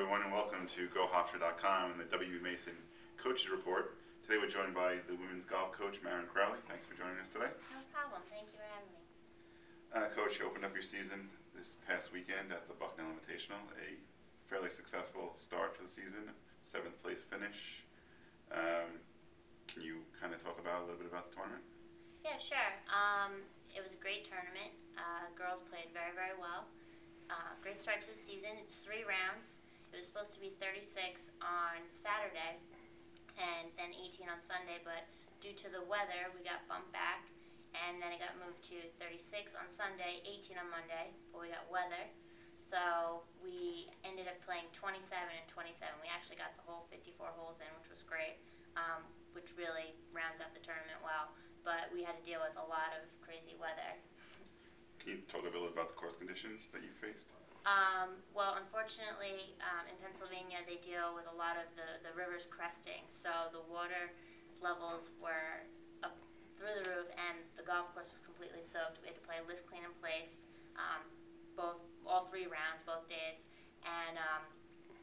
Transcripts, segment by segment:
everyone, and welcome to GoHofstra.com and the W. Mason Coaches Report. Today we're joined by the women's golf coach, Maren Crowley. Thanks for joining us today. No problem. Thank you for having me. Coach, you opened up your season this past weekend at the Dartmouth Invitational, a fairly successful start to the season, 7th place finish. Can you kind of talk about a little bit about the tournament? Yeah, sure. It was a great tournament. Girls played very, very well. Great start to the season. It's 3 rounds. It was supposed to be 36 on Saturday and then 18 on Sunday, but due to the weather, we got bumped back, and then it got moved to 36 on Sunday, 18 on Monday, but we got weather. So we ended up playing 27 and 27. We actually got the whole 54 holes in, which was great, which really rounds out the tournament well. But we had to deal with a lot of crazy weather. Can you talk a little bit about the course conditions that you faced? Well, unfortunately, in Pennsylvania, they deal with a lot of the rivers cresting, so the water levels were up through the roof, and the golf course was completely soaked. We had to play lift, clean, in place, all 3 rounds, both days. And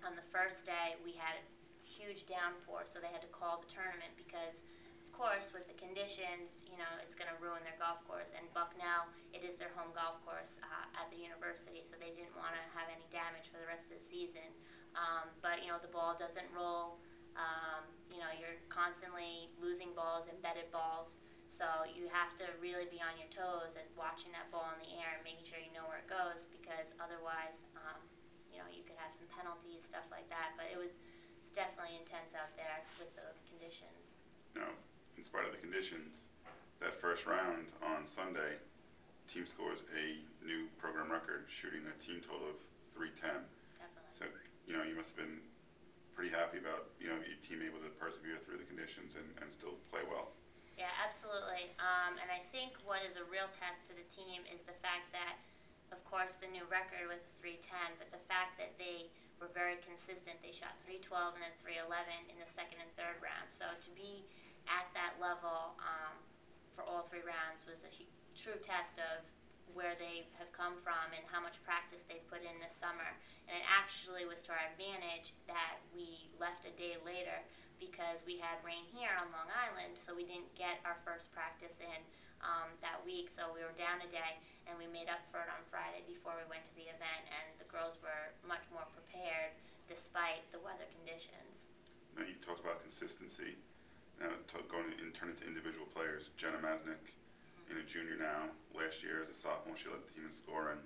on the first day, we had a huge downpour, so they had to call the tournament because, of course, with the conditions, you know, it's going to ruin their golf course. And Bucknell, it is their home golf course at the university, so they didn't want to have any damage for the rest of the season. But, you know, the ball doesn't roll. You know, you're constantly losing balls, embedded balls. So you have to really be on your toes and watching that ball in the air and making sure you know where it goes, because otherwise, you know, you could have some penalties, stuff like that. But it's definitely intense out there with the conditions. Now, in spite of the conditions, that first round on Sunday, team scores a new program record, shooting a team total of 310. Definitely. So, you know, you must have been pretty happy about, you know, your team able to persevere through the conditions and still play well. Yeah, absolutely. And I think what is a real test to the team is the fact that, of course, the new record with 310, but the fact that they were very consistent. They shot 312 and then 311 in the second and third round. So to be at that level for all 3 rounds was a true test of where they have come from and how much practice they've put in this summer. And it actually was to our advantage that we left a day later because we had rain here on Long Island, so we didn't get our first practice in that week. So we were down a day, and we made up for it on Friday before we went to the event, and the girls were much more prepared despite the weather conditions. Now, you talk about consistency. Now, going to turn into individual players, Jenna Masnick, a junior now, last year as a sophomore, she led the team in scoring,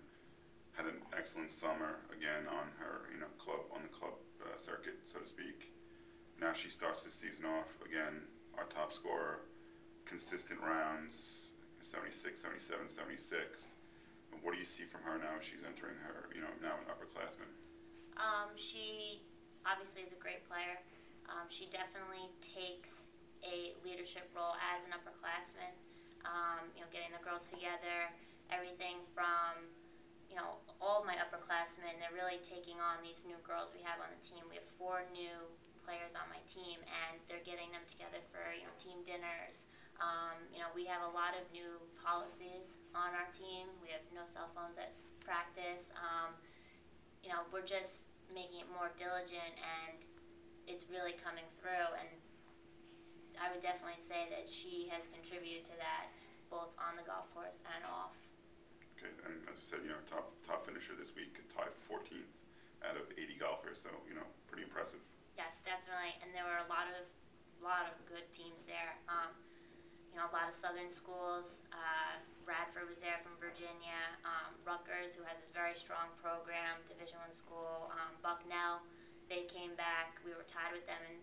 had an excellent summer again on her, you know, on the club circuit, so to speak. Now she starts the season off again, our top scorer, consistent rounds, 76, 77, 76. What do you see from her now as she's entering her, you know, now an upperclassman? She obviously is a great player. She definitely takes a leadership role as an upperclassman. You know, getting the girls together, everything from, you know, all of my upperclassmen, they're really taking on these new girls we have on the team. We have 4 new players on my team, and they're getting them together for, you know, team dinners. You know, we have a lot of new policies on our team. We have no cell phones at practice. You know, we're just making it more diligent, and it's really coming through. And I would definitely say that she has contributed to that, both on the golf course and off. Okay, and as you said, you know, top finisher this week, tied for 14th out of 80 golfers, so, you know, pretty impressive. Yes, definitely, and there were a lot of good teams there. You know, a lot of southern schools. Radford was there from Virginia. Rutgers, who has a very strong program, Division I school. Bucknell, they came back. We were tied with them in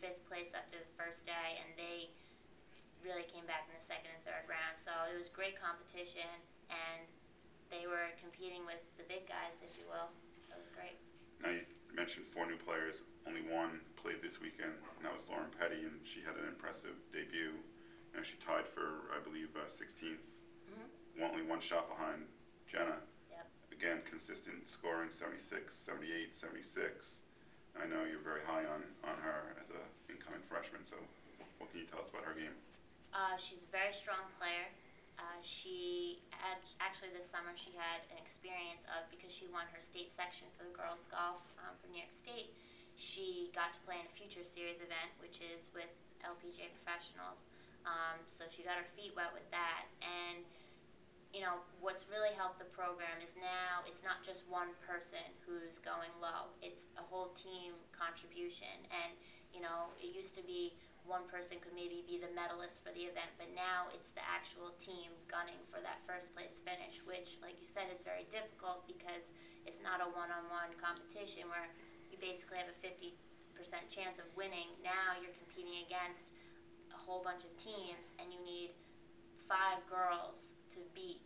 5th place after the first day, and they really came back in the second and third round. So it was great competition, and they were competing with the big guys, if you will. So it was great. Now, you mentioned 4 new players. Only one played this weekend, and that was Lauren Petty, and she had an impressive debut. You know, she tied for, I believe, 16th. Only 1 shot behind Jenna. Yep. Again, consistent scoring, 76, 78, 76. I know you're very high on her as an incoming freshman, so what can you tell us about her game? She's a very strong player. She had, actually this summer she had an experience of, because she won her state section for the girls golf from New York State, she got to play in a Future Series event, which is with LPGA professionals. So she got her feet wet with that. And you know, what's really helped the program is now it's not just one person who's going low. It's a whole team contribution. And, you know, it used to be one person could maybe be the medalist for the event, but now it's the actual team gunning for that first place finish, which, like you said, is very difficult because it's not a one-on-one competition where you basically have a 50% chance of winning. Now you're competing against a whole bunch of teams, and you need 5 girls to beat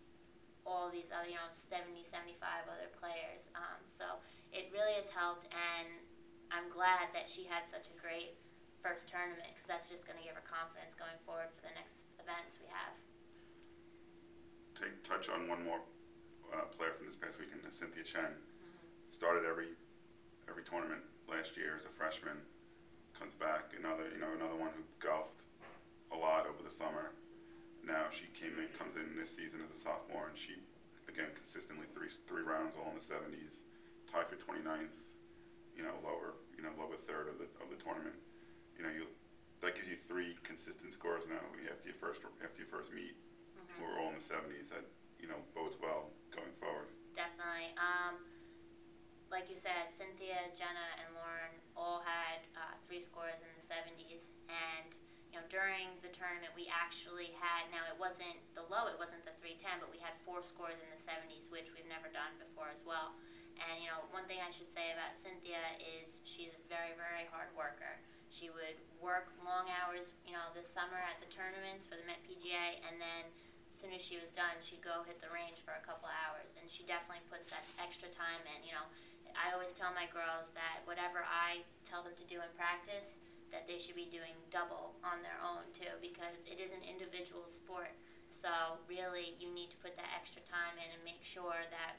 all these other, 70, 75 other players. So it really has helped, and I'm glad that she had such a great first tournament, because that's just going to give her confidence going forward for the next events we have. Touch on one more player from this past weekend, Cynthia Chen. Started every tournament last year as a freshman, comes back, another one who golfed a lot over the summer. Now she comes in this season as a sophomore, and she, again, consistently three rounds, all in the 70s, tied for 29th, lower third of the tournament. That gives you 3 consistent scores now after your first meet, who are all in the 70s. That bodes well going forward. Definitely. Like you said, Cynthia, Jenna, and Lauren all had 3 scores in the 70s, and during the tournament we actually had, now it wasn't the 310, but we had 4 scores in the 70s, which we've never done before as well. And one thing I should say about Cynthia is she's a very, very hard worker. She would work long hours, this summer at the tournaments for the Met PGA, and then as soon as she was done, she'd go hit the range for a couple hours, and she definitely puts that extra time in. I always tell my girls that whatever I tell them to do in practice, that they should be doing double on their own too, because it is an individual sport. So really you need to put that extra time in and make sure that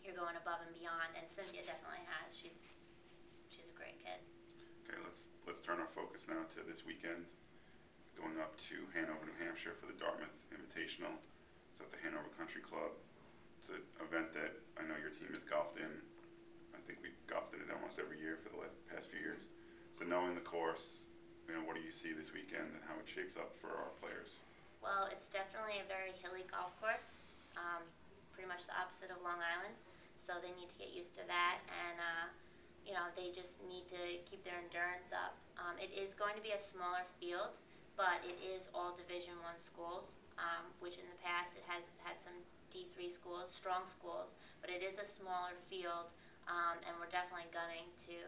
you're going above and beyond, and Cynthia definitely has. She's a great kid. Okay, let's turn our focus now to this weekend, going up to Hanover, New Hampshire for the Dartmouth Invitational. It's at the Hanover Country Club. It's an event that I know your team has golfed in. I think we've golfed in it almost every year for the past few years. So knowing the course, what do you see this weekend and how it shapes up for our players? Well, it's definitely a very hilly golf course, pretty much the opposite of Long Island. So they need to get used to that, and they just need to keep their endurance up. It is going to be a smaller field, but it is all Division I schools, which in the past it has had some D3 schools, strong schools, but it is a smaller field, and we're definitely gunning to.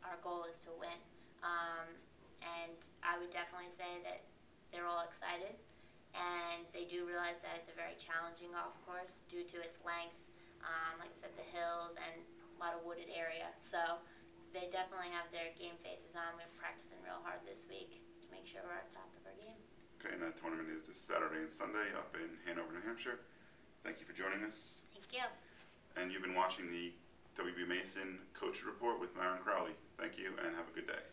Our goal is to win, and I would definitely say that they're all excited, and they do realize that it's a very challenging golf course due to its length, like I said, the hills and a lot of wooded area. So they definitely have their game faces on. We're practicing real hard this week to make sure we're at the top of our game. Okay, and that tournament is this Saturday and Sunday up in Hanover, New Hampshire. Thank you for joining us. Thank you. And you've been watching the WB Mason Coach Report with Maren Crowley. Thank you, and have a good day.